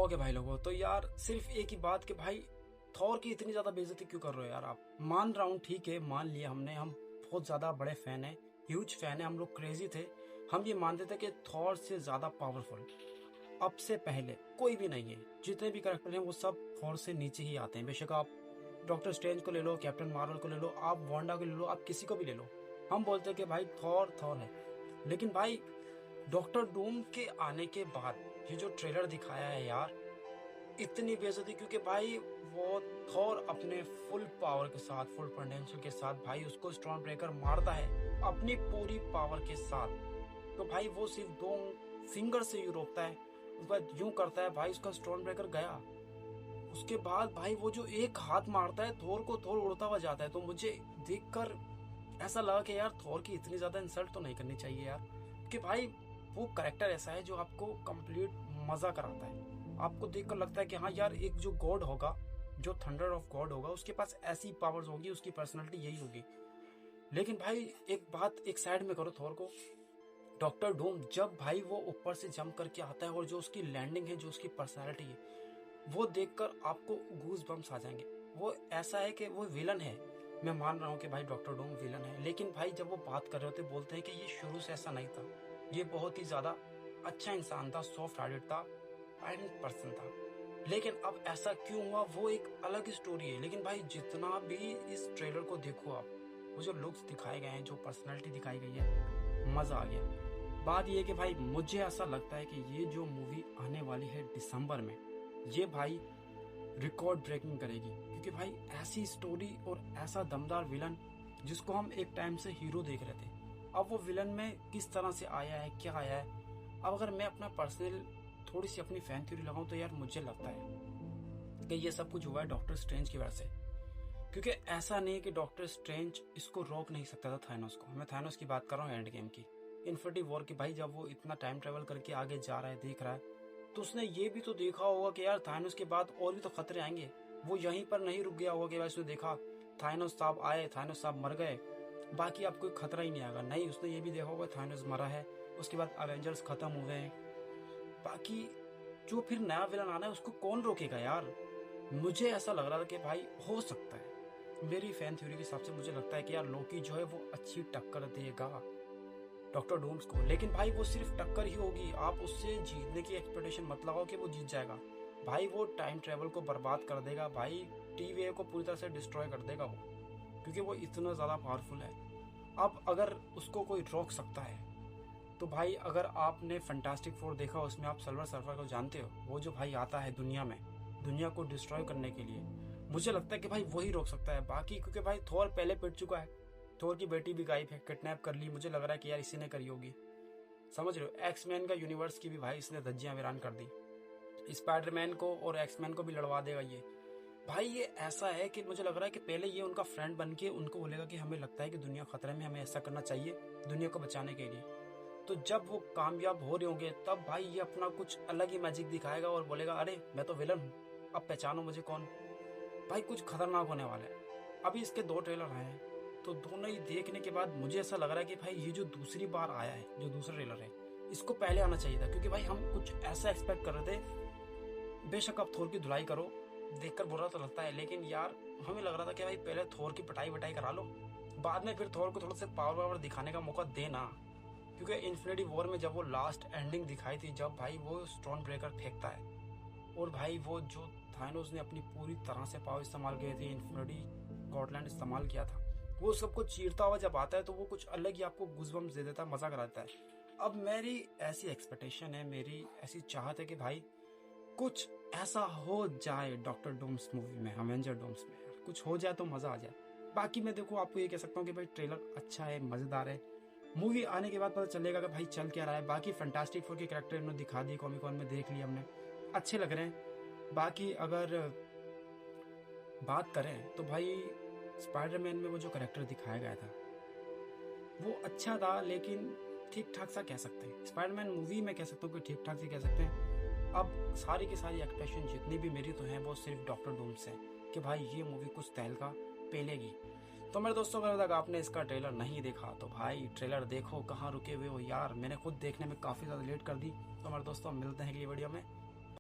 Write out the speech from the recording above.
Okay भाई लोगों, तो यार सिर्फ एक ही बात कि भाई थॉर की इतनी ज्यादा बेइज्जती क्यों कर रहे हो यार आप। मान रहा हूँ, ठीक है, मान लिया हमने, हम बहुत ज्यादा बड़े फैन हैं, ह्यूज फैन है, हम लोग क्रेजी थे। हम ये मानते थे कि थॉर से ज्यादा पावरफुल अब से पहले कोई भी नहीं है। जितने भी कैरेक्टर हैं वो सब थॉर से नीचे ही आते हैं। बेशक आप डॉक्टर स्ट्रेंज को ले लो, कैप्टन मार्वल को ले लो, आप वांडा को ले लो, आप किसी को भी ले लो, हम बोलते हैं कि भाई थॉर थॉर है। लेकिन भाई डॉक्टर डूम के आने के बाद ये जो ट्रेलर दिखाया है यार, इतनी बेइज्जती, क्योंकि भाई वो थॉर अपने फुल पावर के साथ, फुल पोटेंशियल के साथ भाई उसको स्टॉर्म ब्रेकर मारता है अपनी पूरी पावर के साथ। तो भाई वो सिर्फ दो फिंगर से यूं रोकता है, उसके बाद यूं करता है भाई, उसका स्टॉर्म ब्रेकर गया। उसके बाद भाई वो जो एक हाथ मारता है थोर को, थोर उड़ता हुआ जाता है। तो मुझे देखकर ऐसा लगा कि यार थोर की इतनी ज्यादा इंसल्ट तो नहीं करनी चाहिए यार, कि भाई वो करेक्टर ऐसा है जो आपको कंप्लीट मजा कराता है। आपको देखकर लगता है कि हाँ यार, एक जो गॉड होगा, जो थंडर ऑफ गॉड होगा, उसके पास ऐसी पावर्स होगी, उसकी पर्सनालिटी यही होगी। लेकिन भाई एक बात एक साइड में करो थोर को, डॉक्टर डूम जब भाई वो ऊपर से जंप करके आता है और जो उसकी लैंडिंग है, जो उसकी पर्सनालिटी है, वो देखकर आपको गूज बम्स आ जाएंगे। वो ऐसा है कि वो विलन है। मैं मान रहा हूँ कि भाई डॉक्टर डूम विलन है, लेकिन भाई जब वो बात कर रहे होते बोलते हैं कि ये शुरू से ऐसा नहीं था, ये बहुत ही ज्यादा अच्छा इंसान था, सॉफ्ट हार्टेड था, काइंड पर्सन था। लेकिन अब ऐसा क्यों हुआ वो एक अलग स्टोरी है। लेकिन भाई जितना भी इस ट्रेलर को देखो आप, वो जो लुक्स दिखाए गए हैं, जो पर्सनैलिटी दिखाई गई है, मजा आ गया। बात ये है कि भाई मुझे ऐसा लगता है कि ये जो मूवी आने वाली है दिसंबर में, ये भाई रिकॉर्ड ब्रेकिंग करेगी। क्योंकि भाई ऐसी स्टोरी और ऐसा दमदार विलन जिसको हम एक टाइम से हीरो देख रहे थे, अब वो विलन में किस तरह से आया है, क्या आया है। अब अगर मैं अपना पर्सनल थोड़ी सी अपनी फैन थ्योरी लगाऊं तो यार मुझे लगता है कि ये सब कुछ हुआ है डॉक्टर स्ट्रेंज की वजह से। क्योंकि ऐसा नहीं कि डॉक्टर स्ट्रेंज इसको रोक नहीं सकता था थानोस को। मैं थानोस की बात कर रहा हूँ, एंड गेम की, इन्फिनिटी वॉर की। भाई जब वो इतना टाइम ट्रेवल करके आगे जा रहा है, देख रहा है, तो उसने ये भी तो देखा होगा कि यार थानोस के बाद और भी तो खतरे आएंगे। वो यहीं पर नहीं रुक गया होगा कि भाई उसने देखा थानोस साहब आए, थानोस साहब मर गए, बाकी अब कोई खतरा ही नहीं आएगा। नहीं, उसने ये भी देखा होगा थानोस मरा है, उसके बाद अवेंजर्स खत्म हुए हैं, बाकी जो फिर नया विलन आना है उसको कौन रोकेगा यार। मुझे ऐसा लग रहा था कि भाई हो सकता है, मेरी फैन थ्योरी के हिसाब से मुझे लगता है कि यार लोकी जो है वो अच्छी टक्कर देगा डॉक्टर डूम्स को। लेकिन भाई वो सिर्फ टक्कर ही होगी, आप उससे जीतने की एक्सपेक्टेशन मत लगाओ कि वो जीत जाएगा। भाई वो टाइम ट्रेवल को बर्बाद कर देगा, भाई टी वेव को पूरी तरह से डिस्ट्रॉय कर देगा वो, क्योंकि वो इतना ज्यादा पावरफुल है। अब अगर उसको कोई रोक सकता है तो भाई, अगर आपने फैंटास्टिक फोर देखा, उसमें आप सिल्वर सर्फर को जानते हो, वो जो भाई आता है दुनिया में, दुनिया को डिस्ट्रॉय करने के लिए, मुझे लगता है कि भाई वही रोक सकता है। बाकी क्योंकि भाई थोर पहले पिट चुका है, थोर की बेटी भी गायब है, किडनैप कर ली, मुझे लग रहा है कि यार इसी ने करी होगी। समझ रहे हो, एक्समैन का यूनिवर्स की भी भाई इसने धज्जियां वीरान कर दी, स्पाइडरमैन को और एक्समैन को भी लड़वा देगा ये। भाई ये ऐसा है कि मुझे लग रहा है कि पहले ये उनका फ्रेंड बन के उनको बोलेगा कि हमें लगता है कि दुनिया खतरे में, हमें ऐसा करना चाहिए दुनिया को बचाने के लिए। तो जब वो कामयाब हो रहे होंगे तब भाई ये अपना कुछ अलग ही मैजिक दिखाएगा और बोलेगा अरे मैं तो विलन हूँ, अब पहचानो मुझे कौन। भाई कुछ खतरनाक होने वाला है। अभी इसके 2 ट्रेलर आए हैं, तो दोनों ही देखने के बाद मुझे ऐसा लग रहा है कि भाई ये जो दूसरी बार आया है, जो दूसरा ट्रेलर है, इसको पहले आना चाहिए था। क्योंकि भाई हम कुछ ऐसा एक्सपेक्ट कर रहे थे। बेशक आप थोर की धुलाई करो, देखकर बुरा तो लगता है, लेकिन यार हमें लग रहा था कि भाई पहले थोर की पिटाई वटाई करा लो, बाद में फिर थोर को थोड़ा सा पावर दिखाने का मौका देना। क्योंकि इन्फिनिटी वॉर में जब वो लास्ट एंडिंग दिखाई थी, जब भाई वो स्टोन ब्रेकर फेंकता है और भाई वो जो थानोस ने अपनी पूरी तरह से पावर इस्तेमाल किए थे, इन्फिनिटी गॉडलैंड इस्तेमाल किया था, वो सबको चीरता हुआ जब आता है तो वो कुछ अलग ही आपको गूज़बम्स दे देता है, मजा कराता है। अब मेरी ऐसी एक्सपेक्टेशन है, मेरी ऐसी चाहत है कि भाई कुछ ऐसा हो जाए डॉक्टर डूम्स मूवी में, अवेंजर डूम्स में, यार कुछ हो जाए तो मजा आ जाए। बाकी मैं देखो आपको ये कह सकता हूँ कि भाई ट्रेलर अच्छा है, मजेदार है, मूवी आने के बाद पता चलेगा कि भाई चल क्या रहा है। बाकी फैंटास्टिक फोर के कैरेक्टर इन्होंने दिखा दिए, कॉमिक कॉन में देख लिया हमने, अच्छे लग रहे हैं। बाकी अगर बात करें तो भाई स्पाइडरमैन में वो जो कैरेक्टर दिखाया गया था वो अच्छा था, लेकिन ठीक ठाक सा कह सकते हैं। स्पाइडरमैन मूवी में कह सकता हूँ कि ठीक ठाक से कह सकते हैं। अब सारी की सारी एक्सपेक्टेशन जितनी भी मेरी तो हैं वो सिर्फ डॉक्टर डूम्स है कि भाई ये मूवी कुछ तहलका पेलेगी। तो मेरे दोस्तों, अगर तक आपने इसका ट्रेलर नहीं देखा तो भाई ट्रेलर देखो, कहाँ रुके हुए हो यार, मैंने खुद देखने में काफ़ी ज़्यादा लेट कर दी। तो मेरे दोस्तों मिलते हैं अगली वीडियो में।